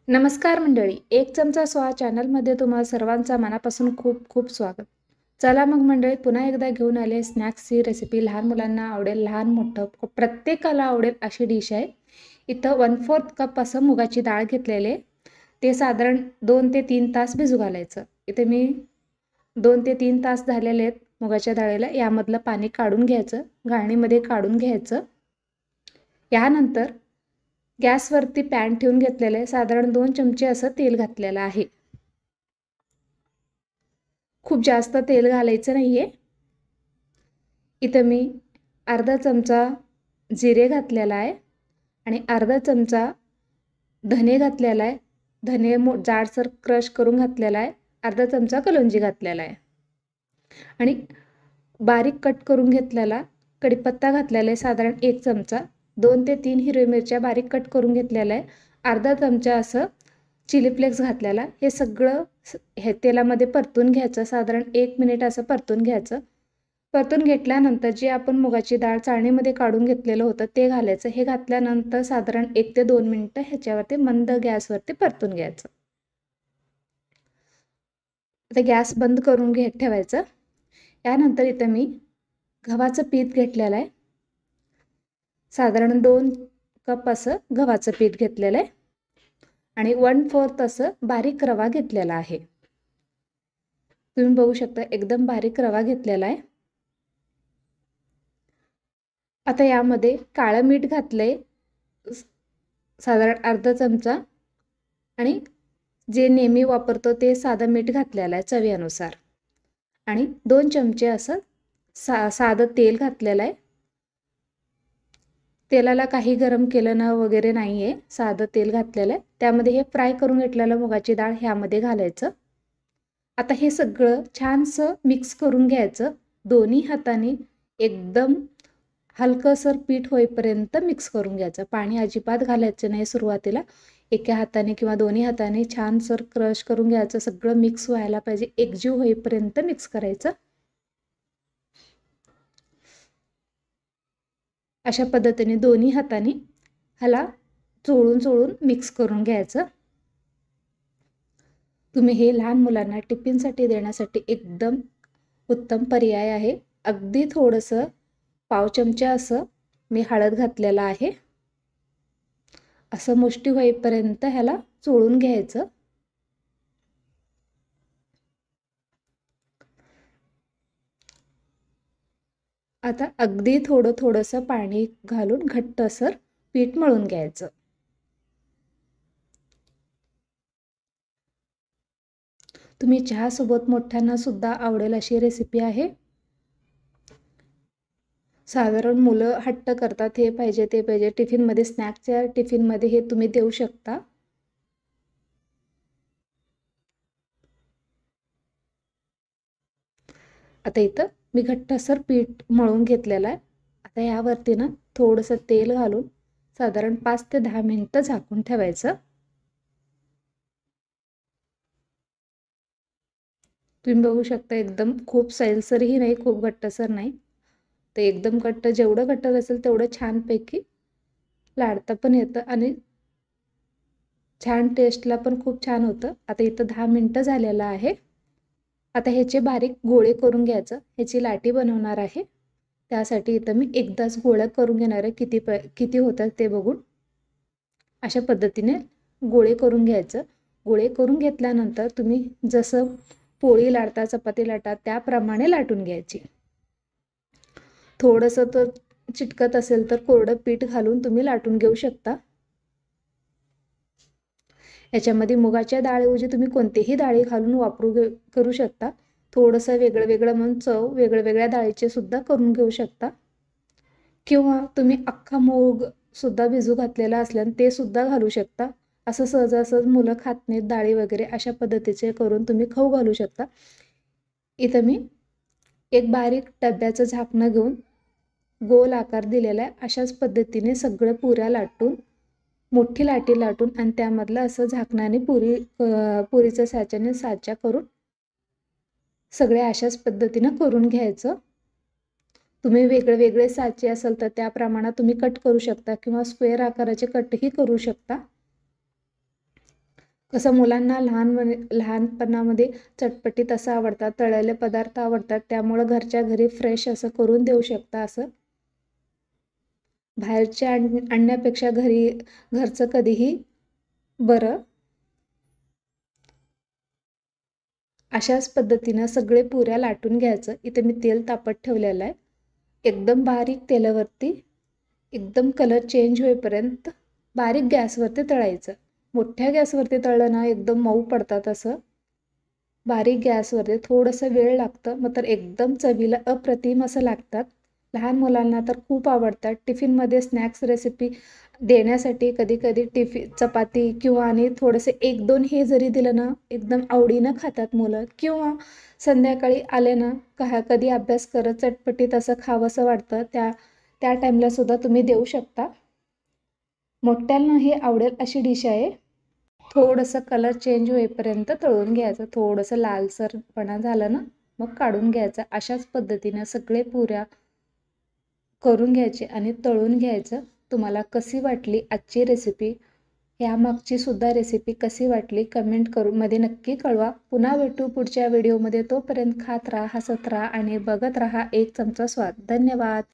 नमस्कार मंडळी, एक चमचा स्वाहा चॅनलमध्ये तुम्हाला सर्वांचा मनापासून खूप खूप स्वागत. चला मग मंडळी, पुन्हा एकदा घेऊन आले स्नॅक्सची रेसिपी. लहान मुलांना आवडेल, लहान मोठं प्रत्येकाला आवडेल अशी डिश आहे. इथं 1/4 कप असं मुगाची डाळ घेतलेले, ते साधारण 2 ते 3 तास भिजू घालायचं. इथे मी 2 ते 3 तास झालेले आहेत मुगाच्या डाळीला. यामधलं पाणी काढून घ्यायचं, गाळणीमध्ये काढून घ्यायचं. यानंतर गॅसवरती पॅन ठेवून घेतलेलं आहे. साधारण 2 चमचे असं तेल घातलेलं आहे. खूप जास्त तेल घालायचं नाही आहे. इथं मी अर्धा चमचा जिरे घातलेला आहे आणि अर्धा चमचा धने घातलेला आहे. धने जाडसर क्रश करून घातलेला आहे. अर्धा चमचा कलोंजी घातलेला आहे आणि बारीक कट करून घेतलेला कढीपत्ता घातलेला आहे. साधारण 1 चमचा, 2 ते 3 हिरव्या मिरच्या बारीक कट करून घेतलेला आहे. अर्धा चमचा असं चिली फ्लेक्स घातलेला. हे सगळं हे तेलामध्ये परतून घ्यायचं. साधारण 1 मिनिट असं परतून घ्यायचं. परतून घेतल्यानंतर जे आपण मुगाची डाळ चाळणीमध्ये काढून घेतलेलं होतं ते घालायचं. हे घातल्यानंतर साधारण 1 ते 2 मिनिटं ह्याच्यावरती मंद गॅसवरती परतून घ्यायचं. आता गॅस बंद करून ठेवायचं. यानंतर इथं मी गव्हाचं पीठ घेतलेलं आहे. साधारण 2 कप असं गव्हाचं पीठ घेतलेलं आहे आणि 1/4 असं बारीक रवा घेतलेला आहे. तुम्ही बघू शकता एकदम बारीक रवा घेतलेला आहे. आता यामध्ये काळं मीठ घातलंय साधारण अर्धा चमचा आणि जे नेहमी वापरतो ते साधं मीठ घातलेलं आहे चवीनुसार आणि 2 चमचे असं साधं तेल घातलेलं आहे. तेलाला काही गरम केलं ना वगैरे नाही आहे, साधं तेल घातलेलं आहे. त्यामध्ये हे फ्राय करून घेतलेलं मुगाची डाळ ह्यामध्ये घालायचं. आता हे सगळं छानसं मिक्स करून घ्यायचं. दोन्ही हाताने एकदम हलकंसर पीठ होईपर्यंत मिक्स करून घ्यायचं. पाणी अजिबात घालायचं नाही सुरुवातीला. एका हाताने किंवा दोन्ही हाताने छानसर क्रश करून घ्यायचं. सगळं मिक्स व्हायला पाहिजे, एकजीव होईपर्यंत मिक्स करायचं. अशा पद्धतीने दोन्ही हाताने ह्याला चोळून चोळून मिक्स करून घ्यायचं. तुम्ही हे लहान मुलांना टिफिनसाठी देण्यासाठी एकदम उत्तम पर्याय आहे. अगदी थोडंसं पाव चमचा असं मी हळद घातलेलं आहे. असं मुष्टी होईपर्यंत ह्याला चोळून घ्यायचं. आता अगदी थोडंसं पाणी घालून घट्टसर पीठ मळून घ्यायचं. तुम्ही चहासोबत मोठ्यांना सुद्धा आवडेल अशी रेसिपी आहे. साधारण मुलं हट्ट करतात, हे पाहिजे ते पाहिजे. टिफिनमध्ये स्नॅक्सच्या टिफिनमध्ये हे तुम्ही देऊ शकता. आता इथं मी घट्टसर पीठ मळून घेतलेलं आहे. आता यावरती ना थोडंसं तेल घालून साधारण 5 ते 10 मिनिटं झाकून ठेवायचं. तुम्ही बघू शकता एकदम खूप सैलसरही नाही, खूप घट्टसर नाही. ते एकदम घट्ट, जेवढं घट्ट असेल तेवढं छानपैकी लाटता पण येतं आणि छान टेस्टला पण खूप छान होतं. आता इथं 10 मिनिटं झालेलं आहे. आता ह्याचे बारीक गोळे करून घ्यायचं. ह्याची लाटी बनवणार आहे. त्यासाठी इथं मी एकदाच गोळा करून घेणार आहे. किती होतात ते बघून अशा पद्धतीने गोळे करून घ्यायचं. गोळे करून घेतल्यानंतर तुम्ही जसं पोळी लाटता, चपाती लाटता त्याप्रमाणे लाटून घ्यायची. थोडंसं तर चिटकत असेल तर कोरडं पीठ घालून तुम्ही लाटून घेऊ शकता. याच्यामध्ये मुगाच्या डाळीऐवजी तुम्ही कोणतेही डाळी घालून करू शकता. थोडंसं वेगळं म्हणून चव वेगळ्या डाळीचे सुद्धा करून घेऊ शकता किंवा तुम्ही अख्खा मूग सुद्धा भिजू घातलेला असल्याने ते सुद्धा घालू शकता. असं सहजासहज मुलं खात नाहीत डाळी वगैरे, अशा पद्धतीचे करून तुम्ही खाऊ घालू शकता. इथं मी एक बारीक डब्याचं झाकणं घेऊन गोल आकार दिलेला आहे. अशाच पद्धतीने सगळं पुऱ्या लाटून मोठी लाटी लाटून आणि त्यामधलं असं झाकणाने पुरीच्या साच्याने साचा करून सगळे अशाच पद्धतीनं करून घ्यायचं. तुम्ही वेगळे साचे असेल तर त्या प्रमाणात तुम्ही कट करू शकता किंवा स्क्वेअर आकाराचे कटही करू शकता. कसं मुलांना लहानपणामध्ये चटपटीत असं आवडतात, तळलेले पदार्थ आवडतात, त्यामुळं घरच्या घरी फ्रेश असं करून देऊ शकता. असं बाहेरचे आणण्यापेक्षा घरचं कधीही बरं. अशाच पद्धतीनं सगळे पुऱ्या लाटून घ्यायचं. इथे मी तेल तापत ठेवलेलं आहे. एकदम बारीक तेलावरती एकदम कलर चेंज होईपर्यंत बारीक गॅसवरती तळायचं. मोठ्या गॅसवरती तळलं ना एकदम मऊ पडतात. असं बारीक गॅसवरती थोडंसं वेळ लागतं, मग तर एकदम चवीला अप्रतिम असं लागतात. लहान मुलांना तर खूप आवडतात. टिफिनमध्ये स्नॅक्स रेसिपी देण्यासाठी कधी चपाती किंवा आणि थोडंसं 1-2 हे जरी दिलं ना एकदम आवडीनं खातात मुलं. किंवा संध्याकाळी आले ना कधी अभ्यास करत चटपटीत असं खावंसं वाटतं, त्या टाईमला सुद्धा तुम्ही देऊ शकता. मोठ्यांना हे आवडेल अशी डिश आहे. थोडंसं कलर चेंज होईपर्यंत तळून घ्यायचं. थोडंसं लालसरपणा झालं ना मग काढून घ्यायचं. अशाच पद्धतीनं सगळे पुऱ्या करून घ्यायचे आणि तळून घ्यायचं. तुम्हाला कशी वाटली आजची रेसिपी, यामागची सुद्धा रेसिपी कशी वाटली कमेंट करून मध्ये नक्की कळवा. पुन्हा भेटू पुढच्या व्हिडिओमध्ये. तोपर्यंत खात राहा, हसत राहा आणि बघत राहा एक चमचा स्वाद. धन्यवाद.